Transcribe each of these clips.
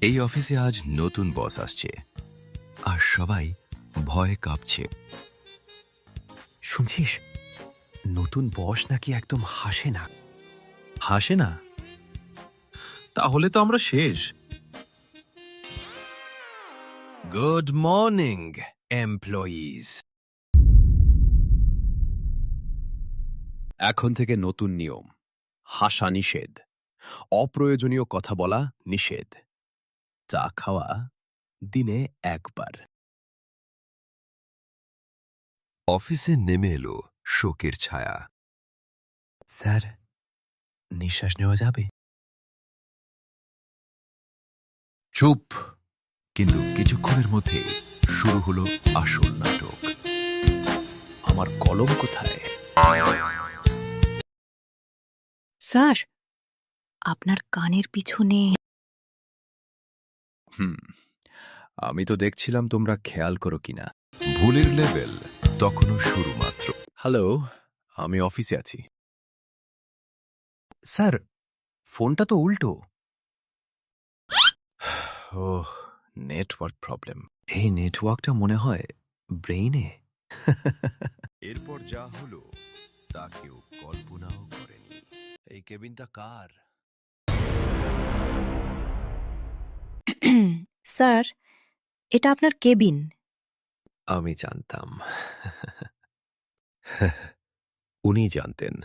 এই অফিসে আজ নতুন বস আসছে আর সবাই ভয়ে কাঁপছে। শুনছিস, নতুন বস নাকি একদম হাসে না। হাসে না? তাহলে তো আমরা শেষ। Good morning employees. এখন থেকে নতুন নিয়ম, হাসা নিষেধ, অপ্রয়োজনীয় কথা বলা নিষেধ, চা খাওয়া দিনে একবার। অফিসে নেমে এলো শোকের ছায়া। স্যার, নিঃশ্বাস নেওয়া যাবে? চুপ। কিন্তু কিছুক্ষণের মধ্যে শুরু হলো আসল নাটক। আমার কলম কোথায়? স্যার, আপনার কানের পিছনে। আমি তো দেখছিলাম তোমরা খেয়াল করো কিনা। ভুলের লেভেল তখনও শুরু মাত্র। হ্যালো, আমি অফিসে আছি। স্যার, ফোনটা তো উল্টো। ওহ, নেটওয়ার্ক প্রবলেম। এই নেটওয়ার্কটা মনে হয় ব্রেইনে। এরপর যা হলো তা কেউ কল্পনাও করেনি। এই কেবিনটা কার? স্যার, এটা আপনার কেবিন। আমি জানতাম। উনি জানতেন।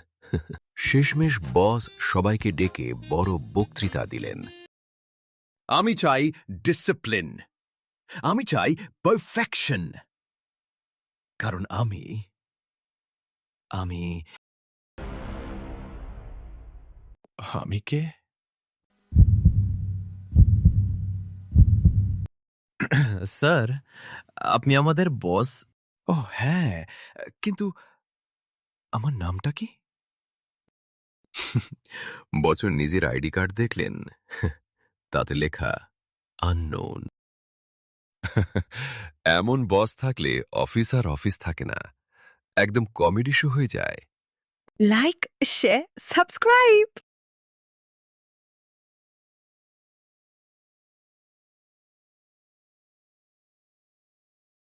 শেষমেশ বস সবাইকে ডেকে বড় বক্তৃতা দিলেন। আমি চাই ডিসিপ্লিন, আমি চাই পারফেকশন, কারণ আমি আমি আমি কে? স্যার, আপনি আমাদের বস। ও হ্যাঁ, কিন্তু আমার নামটা কি? বছর নিজের আইডি কার্ড দেখলেন, তাতে লেখা আননোন। এমন বস থাকলে অফিস আর অফিস থাকে না, একদম কমেডি শো হয়ে যায়। Like, share, subscribe.